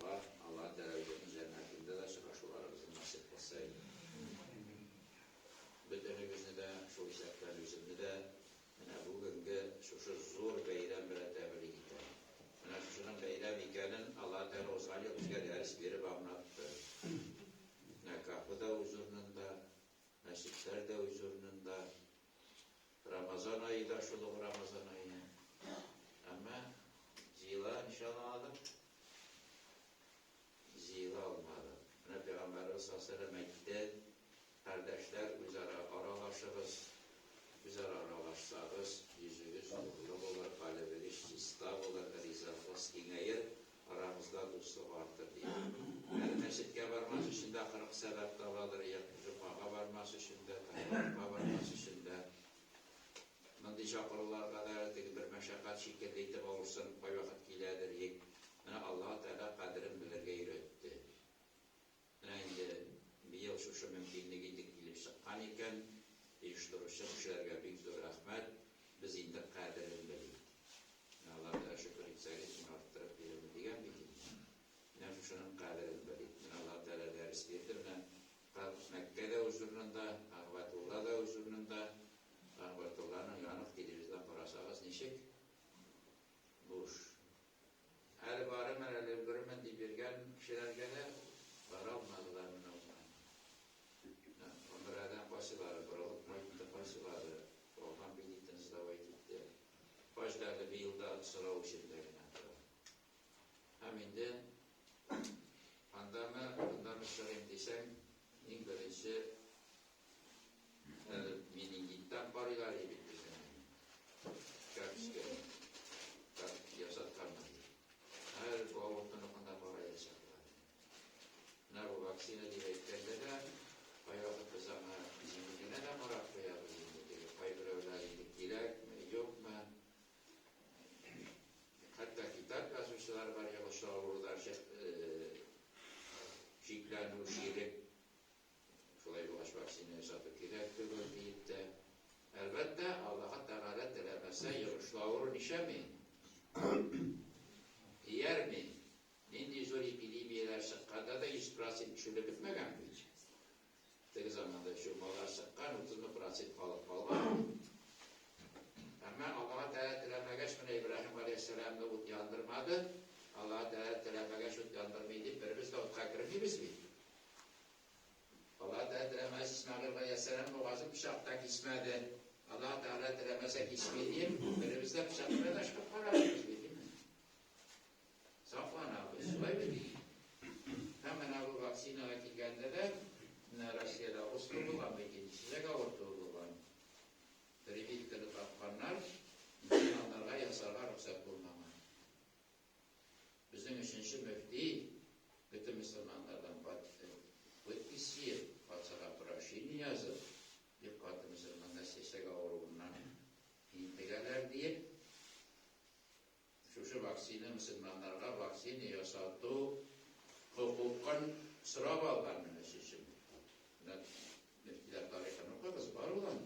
var. Allah Teala'nın cennetinde de çıkaşularımızı nasip etseydi. Bütünümüzü de, şu isteklerimizi de bugünkü şu zor beyden bile tebrik edelim. Şunun beylem ikenin Allah Teala o zaman bizge ders verip anlattı. Ne kapıda huzurunda, ne şiklerde huzurunda, Ramazan ayı da şuluk Ramazan ayı. Ama zila inşallah aldık. Zila olmadı. Peygamberimiz sallallahu aleyhi ve sellem'e kardeşler üzere aralaşırız. Üzere aralaşsağız. Yüzümüz nurlu olur, kalbimiz sistab olur, rizalımız inayır. Aramızda dostluk artır diye. Yani mescidge varması için de 40 sebep de vardır. Cuma'ya varması için de, Tayyip'a varması için de. Mındi çakırlar kadar bir meşakkat şekilde itib olursun, koy vakit giledir. Yani Allah Teala kadrin bilirge öğretti. Yani bir yıl şu mümkünlüğü dikilip çıkan iken, uyuşturucu kişilerge büyük zor rahmet, biz indi kadrin bilirge. Allah Teala şükür etseydik, bunu arttırıp verir diyen bildim. Yani şunun kadrin bilirge. Allah Teala ders verdi. Mekke'de huzurunda, Ahvetullah'da huzurunda, Ahvetullah'ın yanık dilimizden parasağız neşik? Boş. Her barı merelim görmendi birgen kişilerge de var almadılar mı olmayan. Onlardan pasıları, bırakıp mayıntı pasıları, Orhan bildiğiniz de vaydikti. Başlarda bir yılda sıra o şimdilerine. Hem de pandamı sorayım desem, İngilizce meningitten paraylar yedik bizim. Gerçekten yasat kalmadı. Her bu avutlanıkında para yasaklar. Ne bu vaksine direklerinde de hayatı kızana bizimkine de merak koyabilir. Kaygırevleriydik dilek mi yok mu? Hatta kitap yazmışlar var ya o şavurlar şiklanu şirik şulay bulaş vaksine satıp direktör deyip de elbette Allah'a tegalet dilemezse yığışlavurun işe mi? Yer mi? Nindi zori biliyim yeler sıkkanda da 100% şöyle bitmegen mi? Tek zamanda şu mallar sıkkan 30% kalıp kalgan. Ama Allah'a teala dilemegeç bana İbrahim Aleyhisselam'da ut yandırmadı. Allah'a teala dilemegeç ut yandırmaydı. Birimiz de ut kakırmıyız mı? Allah Teala dilemez İsmail Aleyhisselam boğazı bıçaktan ismedi. Allah Teala dilemezsek ismediyim. Birimizde bıçaklara da çıkıp paralıyız değil mi? Safvan abi, sulay değil. Hemen bu vaksina hakikende de Rusya'da Oslo'lu var, ikincisi de Gavurtu'lu var. Rivil kılıp atkanlar, Müslümanlarla yasalar ruhsat bulmama. Bizim üçüncü müfti, bütün Müslümanlardan Вытписир пацара прошение yazıp bir katı Müslümanlar SSK grubundan integeler diye şu vaksini Müslümanlara vaksini yasattı hukukun sıra bağlanması için. Müftiler tarihten o kadar var olan.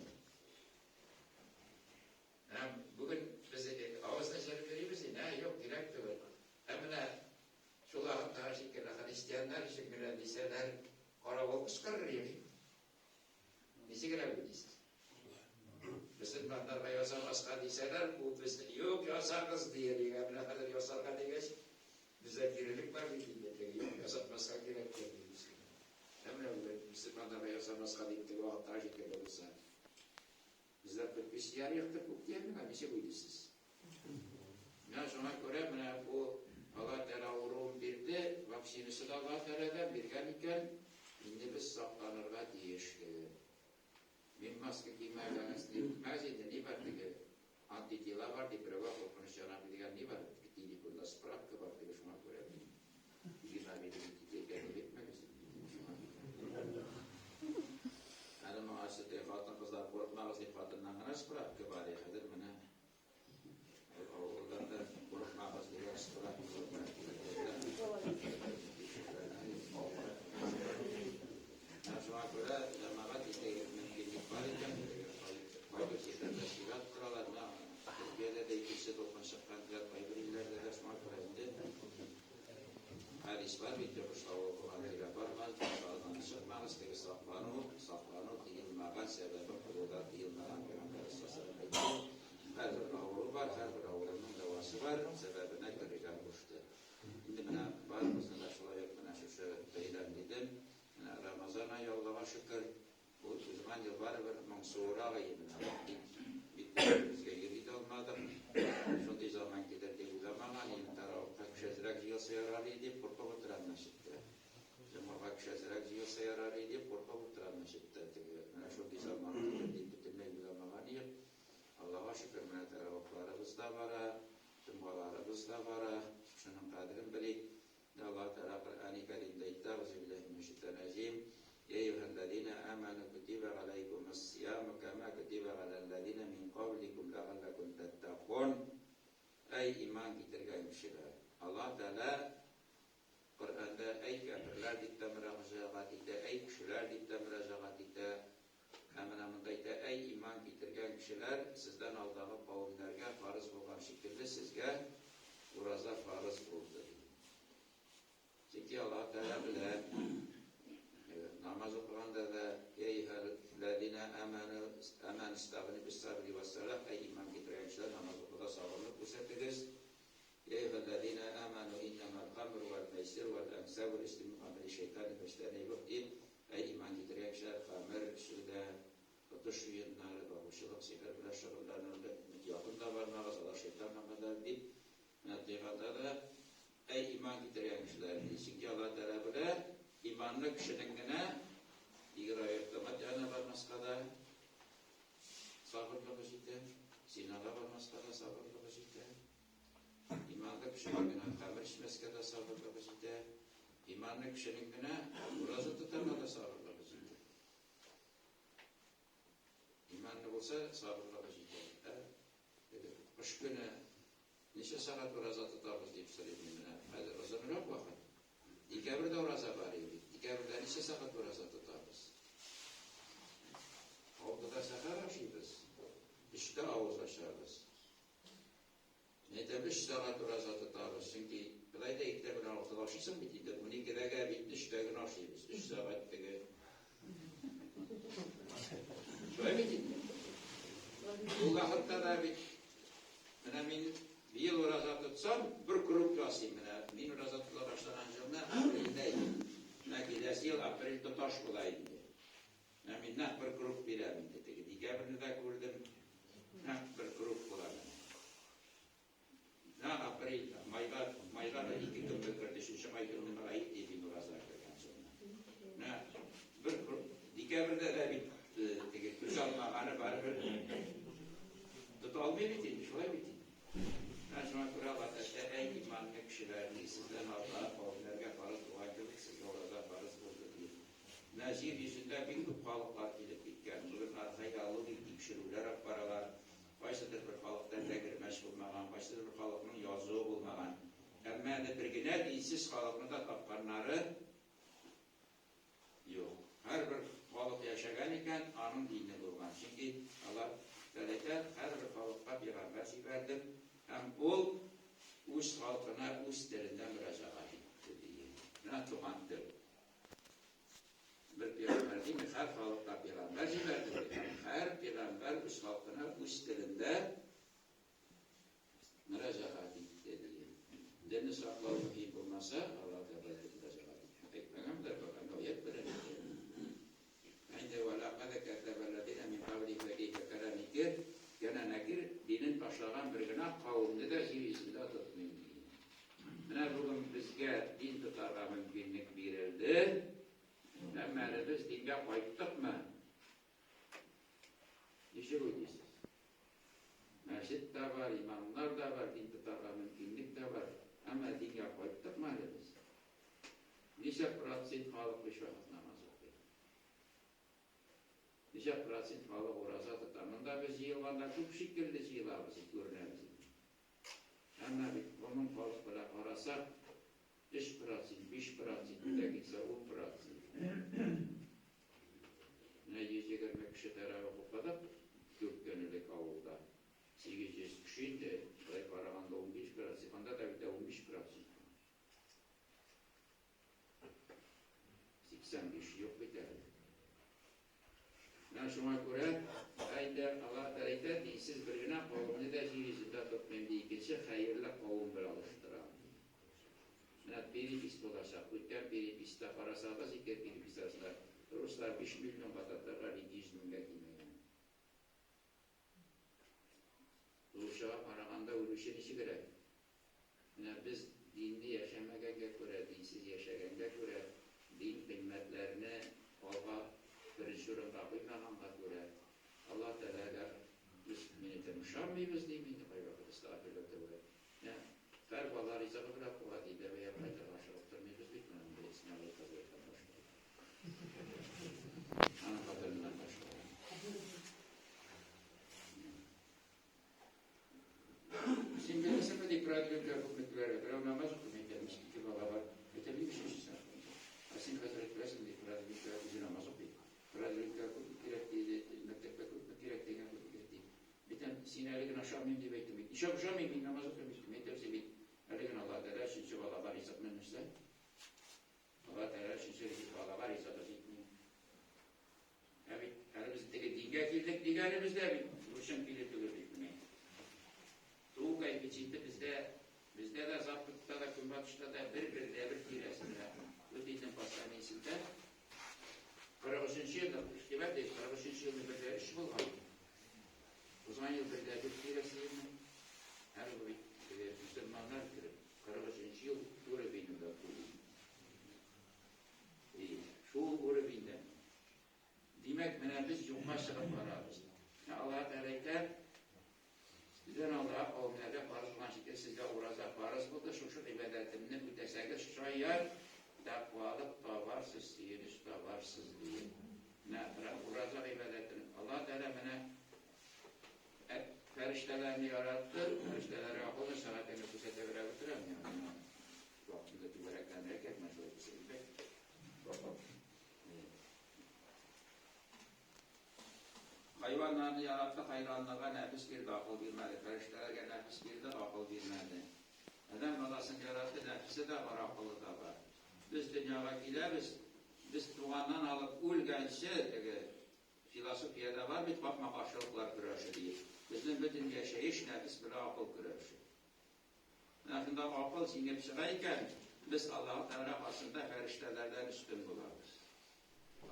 Bugün biz ağızda şerif veriyoruz ne yok direkt olur. Emine şulağın tarihçilikleri isteyenler için mühendisler Araba kıskarır ya. Nesi görebiliriz? Müslümanlar yasamaz hadiseler bu yok yasakız diye ne kadar yasak diye bize gerilik var bir millete yok yasamaz gerek diyoruz. Hemen Müslümanlar yasamaz hadisleri o tercih ediyorsa bizler pek bir şey yaptık bu diye mi bir şey buyursunuz. Ne sonra göre bu Allah Teala uğrum bir de vaksinisi de Allah Teala'dan bir gelirken şimdi biz saklanırga değişti. Min maske giymeden meziyede ne var diye antitela var diye prova konuşacağına bir diğer ne var? Gittiğini burada sprak var diye şuna göre. Bir tane bir gelip etmez. Ada maksudnya fatın kızlar korkma vaziyet fatından kana sprak kebari hadir mana. Oralarda korkma vaziyet sprak Şuna göre cemaat mümkünlük var iken Bayburt'ta teşkilat kralarına Türkiye'de de ikisi 90 şakrantılar Bayburt'lerde de şuna göre hadis hadis var. Bitti kuşlağı okumanı yaparmaz. Kuşlardan çıkmanız. Saklanı değilmeyen sebebi hududa değilmeyen Peygamber Aleyhisselam. Her bir avru var. Her bir avurunun davası var. Sebebine göre gelmişti. Şimdi bana var mısın da şöyle bana şu beyler dedim. Ramazan ayı Allah'a şükür. Bu uzman yıllar bir mansura ayında. Bitti. Bizge olmadım. Şunday zaman giderdi bu zaman hani tarafta şezrak yasa yararıydı. Porto oturanlaşıttı. Cuma bak şezrak yasa yararıydı. Porto oturanlaşıttı. Şunday zaman giderdi. Bütün bu zaman hani Allah'a şükür bana taraflarımız da var. Cumbalarımız da var. Şunun kadrin bilip Allah Teala Kur'an-ı Kerim'de Euzubillahimineşşeytanirracim. Ya eyyühellezine amenu kutibe aleykumus-siyamu kema kutibe alellezine min qablikum leallekum tettakun. Ey iman getirgen kişiler. Allah Teala Kur'an'da ey kafirler dikte müracaat ite, ey kişiler dikte müracaat ite, hemen dikte ey iman getirgen kişiler sizden aldığı kavimlerge farz olan şekilde sizge uraza farz oldu. Çünkü Allah Teala bile namaz okuğanda da eyyühellezine amen istağını bis sabri ve salah ey iman getiren kişiler namaz okuda sabırlık gösteririz. Eyyühellezine amenu innemel hamru vel meysir vel emsav vel istimu ameli şeytanı meşlerine yoktur. Ey iman getiren kişiler hamur, şurada atış yayınları, babuşuluk, sigar bile şarıllarında yakında var mağazalar şeytan namazlar deyip Nadiyada da ey iman getiren kişiler çünkü Allah Teala bile imanlı kişinin gene bir ayakta madyana varmaz kadar sabırlı başıydı, sinada varmaz kadar sabırlı başıydı, imanlı kişinin gene hamur içmez kadar sabırlı başıydı, imanlı kişinin gene urazı tutamada sabırlı başıydı. İmanlı olsa sabırlı başıydı. Kış günü neçe saat uraza tutarız deyip söylediğimine. Hadi ozanı yok bakın. İkabirde uraza var idi. İkabirde neçe saat uraza tutarız. Orada sefer aşıyız. İşte avuz aşarız. Ne demiş saat uraza tutarız. Çünkü kadayda ikabirden ortalaşırsın bitiydi. Bunu ikabirde bitti işte gün aşıyız. 3 saat gibi. Şöyle bitiydi. Bu vakitte da bit. Benim bir yıl uğraşa tutsam, bir grup yasayım. Min uğraşa tutlar başlanacağımda April'deyim. Gidesi yıl April tutaş bulayım diye. Min bir grup bilemim dedi. İkabrini de kurdum. Bir grup bulayım. April, Maylar 2 gün kardeşim, Şamay günü ayıp diye bir uğraşa kırkan sonra. Bir grup, İkabrini de bir kuşalma anı var. Tutalmayı bitirmiş, olay bitirmiş. Şuna kuralata ey imanlı kişilerini sizden Allah'a kavimlerine farız kuvvetlilik siz orada farız buldu diye. Nazir yüzünde bir kupalıklar gidip gitken, bugün arkaydalı bir kişiler paralar, başladır bir halıktan tekrar meşgul olmayan, başladır bir halıkın yazığı bulmayan, ama bir güne dinsiz halıkını da tapkanları yok. Her bir halık yaşayan iken anın dinini bulman. Çünkü Allah Teala her bir halıkta bir haber verdim. Hem ol, üst halkına, üst derinden müracaat etti diye. Ne tuhandır. Bir peygamber değil mi? Her halkta peygamber verdi. Her peygamber üst halkına, üst derinde müracaat etti diye. Deniz hakları iyi bulmasa, Allah Teala müracaat etti. Peygamber bakan ayet verildi. Aynı ve laqad kezzebellezine min kavli fekeyfe kana nekir. Gene nekir dinin başlayan bir günah kavimde de zivisinde tutmayın diye. Bugün bizge din tutarga mümkünlük verildi. Ama biz dinge koyttuk mu? İşi bu değilsiz. Mescid de var, imamlar da var, din tutarga mümkünlük de var. Ama dinge koyttuk mu biz? Nice pratsın halıklı şahit namaz okuyor. Nice pratsın halık uğraza tutamında biz yılanda çok şekilde yılabızı görünemiz. Ama onun halıkla arasak, 5%, 5%, de gitse 10%. Ne yiyecek kişi tarafı bu kadar Türk gönüllük avulda. 800 kişiydi, Karahan'da 15%, Kanda da 15%. Sen bir şey yok biter. Ben şuna göre ayda Allah Teala dinsiz birine kavmini de yüzünde tutmayın diye geçe hayırlı kavim bir alıştıran. Yani biri pis dolaşak, bütler biri pis de parasada zikir biri pis arasında. Ruslar 5 milyon batatlar, 200 milyon gitmeyen. Rusya Araganda ölüşün işi gerek. Yani biz dinli yaşamaya göre, dinsiz yaşamaya göre, din kıymetlerini Allah'a birinci oranda koymayanlar göre Allah Teala biz minnetim şammıyız değil miydi? Hayır, estağfirullah teala. Yani Ferbalar izahı bırak bu adıyla veya bırakır aşağılıktır. Meclis bitmeden de İsmail'e kazıyırken başlıyor. Ana kadınından başlıyor. Şimdi mesela ifade edilen hükümetler ve namaz hükümetlerimiz ki baba yeterli bir şey sen. Asin Hazretleri şimdi ifade edilen bizim namaz okuyor. İfade edilen gerektiği mektepte gerektiği biten Sina'yı aşağı mıyım diye beklemek. İşe aşağı mıyım namaz okuyor. Mektepse bir Ergen Allah Teala şimdi bağlar izah menüsle. Allah Teala şimdi bağlar izah etmiyor. Evet, biz dinge girdik, dingerimizde bir Ruşen bilir bilmek. Doğu kaybıcıydı bizde de zaptıkta da kumbatışta da bir devir giresinde öteyden pastanesinde 43. yılda iştibat değil, 43. yılda bir devir iş bulmadı. O zaman yıl bir devir giresinde her Müslümanlar girip 43. yıl görevinde kuruldu. Şu görevinde demek biz yumma şarap vararız. Allah Teala bizden Allah'a kavimlerde farz olan şekilde sizde uğraza farz buldu. Şu ibadetimini mütesekkir şayar takvalık da varsız diyiniz da varsız diyin. Uğraza ibadetini Allah Teala bana feriştelerini yarattı. Ferişteleri akıllı sanatını bu setevire götüremiyor. Vaktinde tüberekten hareket meşrutu bilmek. Hayvanlarını yarattı, hayranlığa nefis girdi, akıl bilmedi. Feriştelerge nefis girdi, akıl bilmedi. Neden balasını yarattı, nefisi de var, akıllı da var. Biz dünyaya gideriz, biz tuğandan alıp ulgençi, filosofiyada var, bir bakma karşılıklar kırışı değil. Bizim bütün yaşayış nefis bir akıl kırışı. Nefinde akıl sinip çıkayken, biz Allah-u Teala aslında feriştelerden üstün bularız.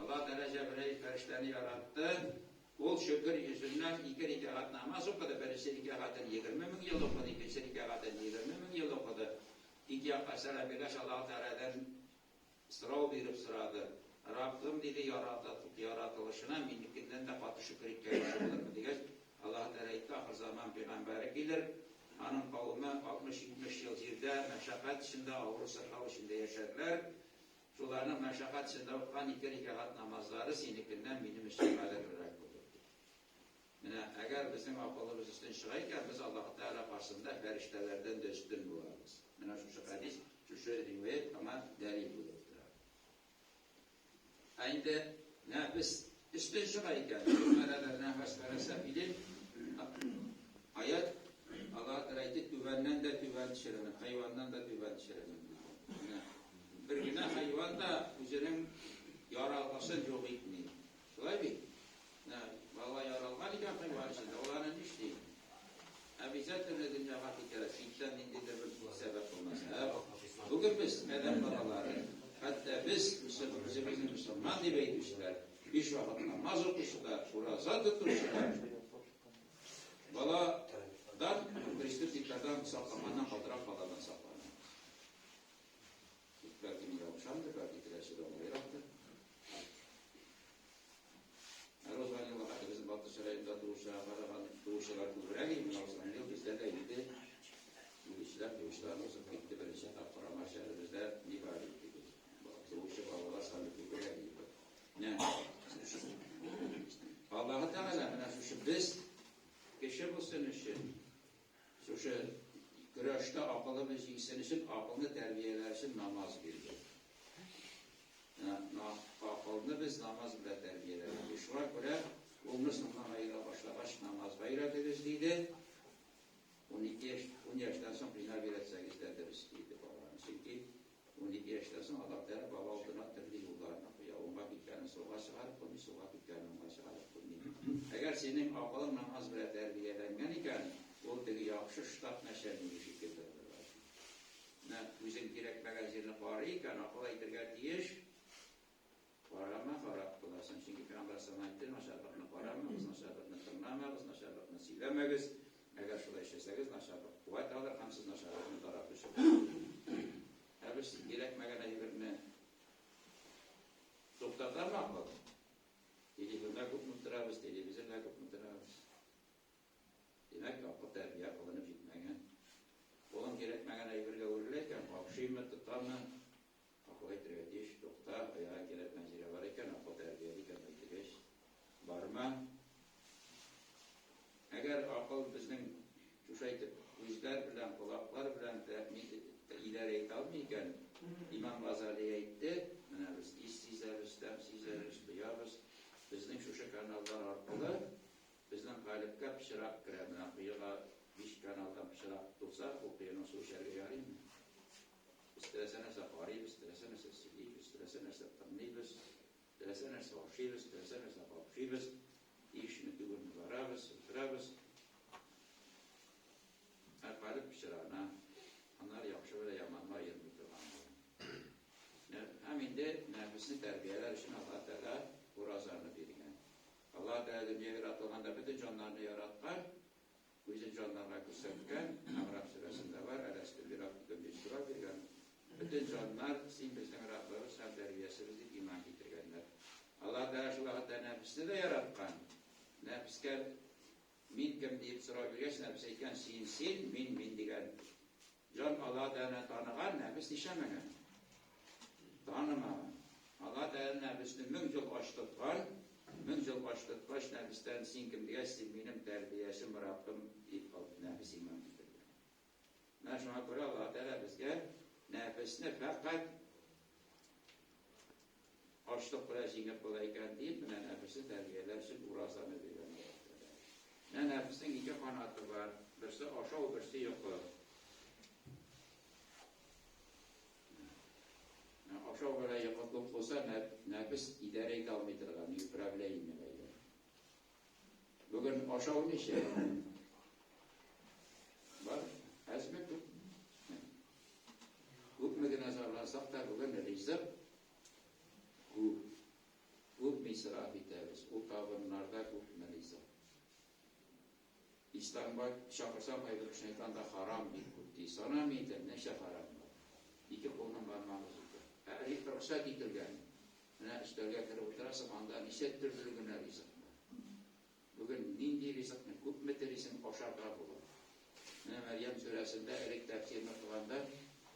Allah Teala Cebrail ferişteni yarattı. Ol şükür yüzünden iki rekat namaz okudu. Birisi rekatın 20 bin yıl okudu. İkincisi rekatın 20 bin yıl okudu. İki yakasıyla birleş Allah-u Teala'dan sıra verip sıradı. Rabbim dedi yaratılışına minnikinden de katı şükür ihtiyacı olur mu diye. Allah-u Teala ahir zaman peygamberi gelir. Hanım kavmi 60-70 yıl yerde meşakkat içinde, ağır sırhav içinde yaşadılar. Şularının meşakkat içinde okukan iki rekat namazları sinnikinden benim üstüne olarak olur. Yani eğer bizim akılımız üstün çıkayken biz Allah-u Teala karşısında feriştelerden de üstün bularız. Yani şu hadis, şu rivayet ama delil budur. Aynı nefis üstün çıkayken cümleler nefes verese bilir hayat Allah Teala'yı güvenden de güven düşüremez, hayvandan da güven düşüremez. Bir güne hayvan da üzerinin yaralmasın yok etmeyin. Şöyle bir vallahi yaralgan iken hayvan içinde olanın iş değil. Bize türlü dünya hakikati ilkten indide bir sebep olmaz. Bugün biz neden balaları hatta biz bizim Müslüman dibeymişler. Bir vakit namaz okusular, uraza tutuşular. Valla dan Kristus dikkadan saklamandan kaldırak baladan saklanan. Belki mi yapmışandır, belki kiresi de onu yarattı. Her o zaman yıllar bizim Batı Sarayı'nda duruşalar kuduraya giymiş olsan yıl bizde de iyiydi. Bu işler olsa gitti böyle şey takpırama şehrimizde nibari gibi. Duruşa bağlılar sandık kuduraya giydi. Ne? Allah-u Teala biz geçe bu senin için şu güreşte akılımız insan için akılını terbiyelersin namaz girdi. Akılını biz namaz bile terbiyelerdik. Şuna göre umru sınavıyla başlamış namaz gayret edildi. 10 yaştan sonra bina verecek izlerde istiydi falan. Çünkü 12 yaştan sonra Allah Teala baba olduğuna türlü yollarına koyar. tükkanini soğuğa çıkarıp koymuş, soğuğa tükkanini oğa çıkarıp koymuş. Eğer senin akılınla az bile terbiyelengen iken, o dedi yaxşı ştat neşerli bir şekilde var. Ne bizim direkt magazini qarıyken akıl aytırgan deyiş, qarama qarab kılasın. Çünkü Peygamber sana aytdı, naşarlıqını qaramağız, naşarlıqını tırnamağız, naşarlıqını silemeğiz. Eğer şurada işleseniz naşarlık kuvvet alır, hem siz naşarlıqını tarafışırsınız. Biz gerekmegen ayıbırını toplatar mı akıl? Telefonda kupmuturabız, televizyonda kupmuturabız. Demek ki akıl terbiye kılınıp gitmegen. Oğlum gerekmegen ayıbırga uğurlayken, akşıyım mı tutar mı? Akıl aytırıyor deyiş, tokta, ayağa gerekmen zire var iken, akıl terbiyeliyken aytırıyor. Var mı? Eğer akıl bizden şuşaytıp, yüzler bilen, kulaklar bilen ileri eğitalmıyken, İmam Gazali'ye aytdı, biz istizeriz, temsizeriz, duyarız. Bizden şuşa kanallar arkalı, bizden kalıpka pişirak kiremine, kıyığa bir kanaldan pişirak tutsa, o kıyına su şerge yarayım mı? İstersen safarıyız, istersen siliyip, istersen tanıyız, istersen hoşuyuz, istersen hoşuyuz, işini tübünü varabız, sütürabız. Kalıp pişirana, onlar yaxşı ve yamanma ayırmıdır. Hemen de nefisini terbiyeler için Allah Teala uğrazlarını bilgen. Allah Teala dünya yaratılığında bütün canlarını yaratkan, bu yüzden canlarına kısırken, Amrab suresinde var, Elestü bir Rabbiküm bir sura bilgen. Bütün canlar, sizin bizden Rabbimiz, hem terbiyesizlik iman getirgenler. Allah Teala şu vakitte nefisini de yaratkan. Nefiske min kim deyip sura bilgeç, nefiseyken sin, min digen. Can Allah Teala tanıgan, nefis işemeyen. Tanıma. Allah Teala nefisini müncül açtıkkan, müncül açtıkkaş nefisten sin kim diyesin, benim terbiyesim Rabbim nefis iman getirgen. Şuna göre Allah Teala bizge nefisini fakat açlık bile zingip kolayken değil, nefisini terbiyeler için uğrazlarını bilgen. Nefsin iki kanatı var, birisi aşağı, birisi yukarı. Aşağı böyle yakıtlık olsa nefis idare kalmaytırgan, yüpüreble inmemeyi. Bugün aşağı ne şey? Var, ezmek yok. Hükmü nazarlansak da bugün rizk, hükmü israf ederiz. O kavramlarda hükmü rizk. İslam'da şakırsam ayıbır şeytanda haram bir kutti. Sana mıydı? Neşe haram var. İki kolunun parmağımız idi. Eğer ruhsat edilgen, üstölge kırıp oturasam andan işettirdiğine rizk var. Bugün nindi rizk ne? Hükmeti rizk aşağıda bulur. Meryem suresinde erik tefsirini kılanda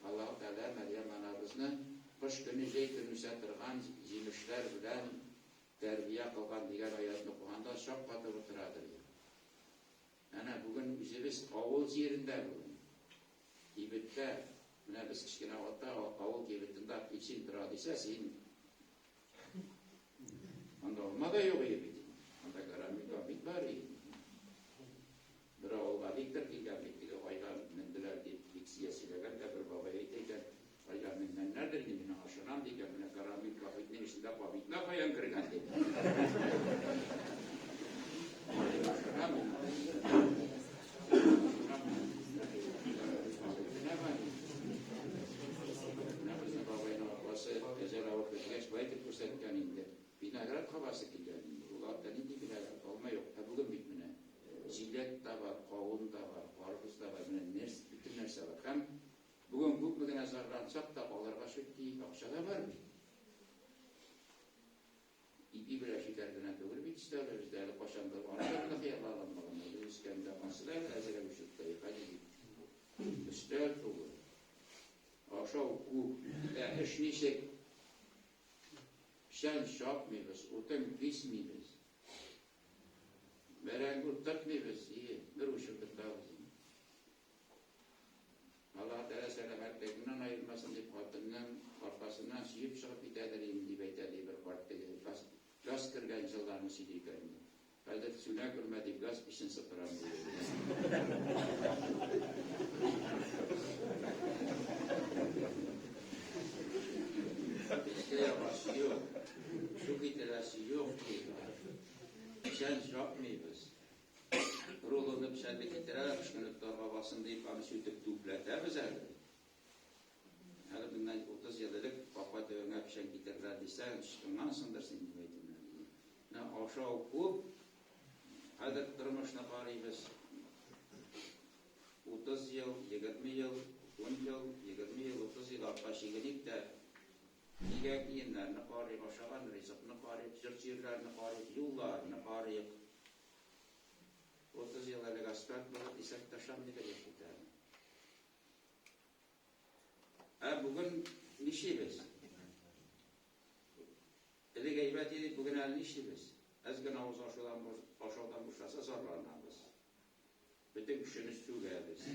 Allah-u Teala Meryem anabızını kış günü zeytini satırgan yemişler bilen terbiye kılgan diğer ayetini kılanda şak katı oturadır. Yani bugün biz avul yerinde bugün. İbitte, biz kişkine hatta avul kibitinde için tradise sin. Anda olmadı yok ibit. Anda karamik abit var iyi. Bir avul adiktir ki kabit. Aylar mendiler deyip iksiyesiyle de bir babaya iteyken aylar minden neredir ki bina aşınan diye bina karamik abit ne işinde abit la bayan kırgan diye. Aşınan mı? Binagrat havası kilganinde. Ulardan indi binagrat olma yok. Bugün bitmine. Zillet de var, kavun da var, karpuz da var. Bütün nerse var. Hem bugün bu bugün azarlansak da olarga süttiği akşa da var mı? İpi bile şekerden doğru bir isterler. Bizlerle koşanda onlarla hıyarlanmalı. İskender masılar ezere bir süttayı. Hadi İster doğru. Akşa oku. Eş nişek şen şap mıyız? Oten pis miyiz? Merengi utak mıyız? İyi. Bir uşaklık daha olsun. Allah Teala selametliğinden ayırmasın deyip hatından arkasından siyip çıkıp itedeliyim deyip itedeliyim bir partta gelip gaz kırgan yıllarını siliyip görünüyor. Halde süne görmediğim gaz işin sıfıran diyor. İşte başlıyor. Su getiresi yok diye. Sen yapmıyoruz. Ruhunu pişerle getirer, kışkınlıklar havasını deyip kanı sütüp dupleter bize. Yani bundan 30 yıllık baba dövüne pişen getirirler deysen, çıkından sındırsın demeydim. Ne aşağı kup, hadi durmuşuna parayız. 30 yıl, 20 yıl, 10 yıl, 20 yıl, 30 yıl arkadaşı gelip de diğer giyinlerine parayı, aşağılarına hesapına parayı, çırçırlarına parayı, yıllarına parayı. 30 yıl evvel asfalt bulup isek taşan ne kadar gider. Bugün nişiyiz. Eli gıybet edip bugün el nişiyiz. Ezgin havuz aşağıdan boşasa zararlanırız. Bütün güçünüz sügeriz.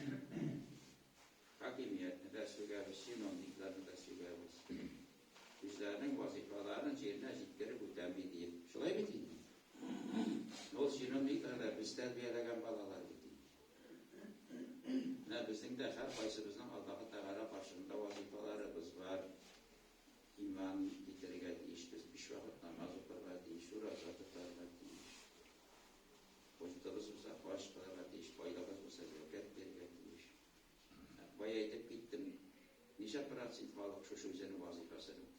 Hakimiyetini de sügeriz, sinonliklerini de sügeriz. Bizlerin vazifalarının yerine zikleri bu temin edeyim. Şolay mı diyeyim? O sinonliklerle biz terbiyelegen balalar gideyim. Ne bizim de her kaysımızın Allah'ı Teala başında vazifalarımız var. İman getirge deyiş, biz bir vakit namaz okurlar deyiş, uğrazat okurlar deyiş. Hocamız olsa baş okurlar deyiş, baylamız olsa zekat vermek deyiş. Baya edip gittim. Nice pratik balık şu üzerine vazifasını değil.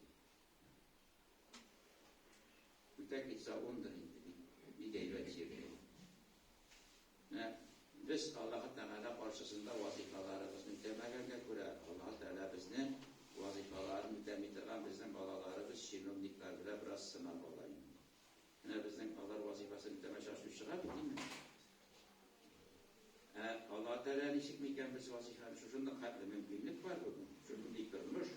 Mütek gitse ondur indi. Bir gayret yerine. Biz Allah-u Teala karşısında vazifalarımız mütemmelenge göre Allah-u Teala bizden vazifaları mütemmelenge bizden balalarımız şirinlikler bile biraz sınav olayım. Yani bizden Allah vazifasını mütemmelenge şuştuğa değil mi? Allah-u Teala'nın işitmeyken biz vazifanı şuşunda katlı mümkünlük var bunun. Şunu yıkılmış.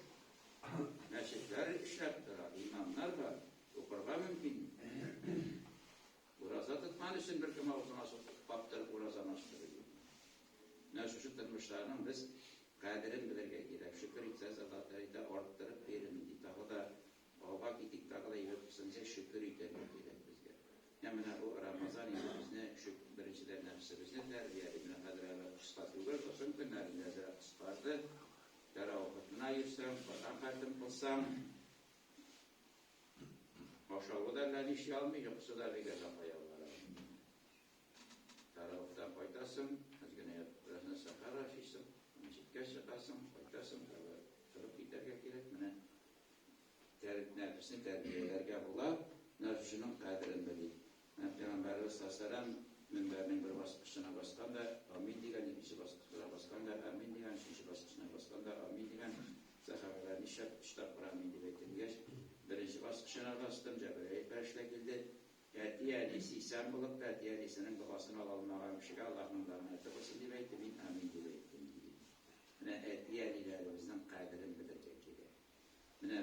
Meşekler işleptiler, imamlar var. Okurga mümkün. Urazat etmen için bir kime uzun asıltık baptırıp urazanlaştırıyor. Ne şu tırmışlarının biz kadirin bilirge gerek. Şükür etseniz Allah Teala'yı arttırıp verin. Dağı da ağabak idik, dağı da yürütüsünüze şükür itermek gerek bizge. Yani o Ramazan yılımızda birinciler nefsimizni terbiye edin. Kadir'e kıslatı görürsün, günlerin nezire kıslatı. Dara okutuna ayırsam, vatan kartım kılsam, aşağı derler işi almıyor, yoksa da bir gazap ayarlar. Dara okutan faydasın, azgına yaptırasın, sakar aşıysın, müzikkaş çıkarsın, faydasın, kırıp giderge gerekmene. Nefisini terbiyelerge bular, nefisinin kadirinde değil. Peygamberimiz Sallallahu minberinin bir baskısına baskan da amin diyen, ikinci baskısına baskan da amin diyen, üçüncü baskısına baskan da amin diyen, sahabeler iştah amin diye birinci baskısına bastım, Cebrail berşlekildi. Diğerlisi sen bulup da diğerlisinin babasını alalım ağamışık Allah'ın rahmeti olsun diye min amin diye. Diğerlilerimizden kaydırın bilecek gibi.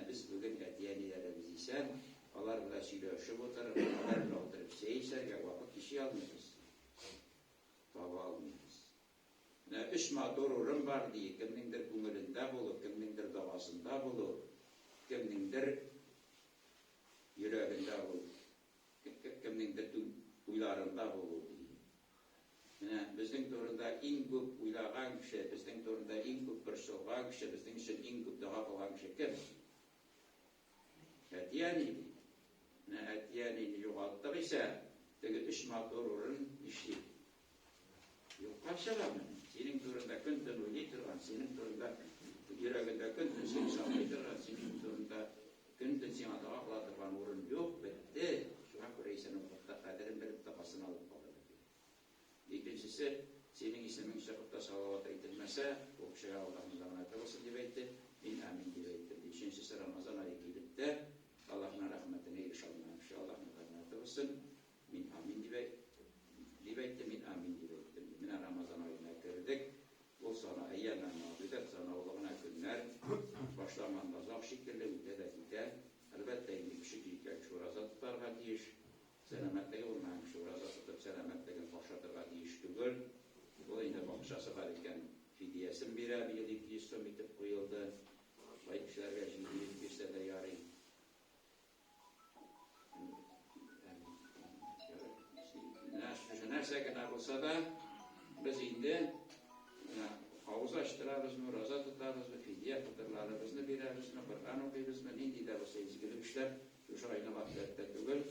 Biz bugün diğerlilerimiz ise Allah bulaşıyla şu bu tarafı, Allah bile oturup seyirserge vakit kişi almıyoruz. Baba almıyoruz. Işma doğrurum var diye, kimnindir kumulunda bulup, kimnindir davasında bulup, kimnindir yüreğinde bulup, kimnindir uylarında bulup diye. Bizden doğrunda en köp uylagan kişi, bizden doğrunda en köp pırşılgan kişi, bizden için en köp daha olan kişi kim? Etiyani. Etiyani yoğalttık ise, ışma doğrurun işi. Yok başaramın. Senin durumda küntün uyuyduran, senin durumda yüreğinde küntün seni sağlaydıran, senin durumda küntün seni dağladıran urun yok bitti. Şuna göre senin vakıtta kaderin verip tapasını alıp kalır. İkincisi, senin ismin şakıtta salavat edilmese, o kişiye Allah'ın rahmeti olsun diye min amin diye. Üçüncüsü Ramazan ayı gelip de Allah'ın rahmetine inşallah. Allah'ın rahmeti olsun min amin diye. Min amin diye. Min Ramazan ayına girdik. O sana eyyemen nabidet, sana olağına günler başlamanda zaf şekilde ülkede gider. Elbette indi bir şekilde şuraza tutarga deyiş. Selametteki olmayan şuraza tutup selametteki başlatırga deyiş tügül. O yine bakışası var iken fidiyesin bir abi yedip yistom bitip koyuldu. Vay kişilerge şimdi bir sene yarayın. Nerse kadar olsa da biz indi havuz açtırarız, müraza tutarız, fidye tutarlarımızı bireriz, Kur'an okuyuruz, indi de olsa izgilik işler 3 ayına vaxtda deyil.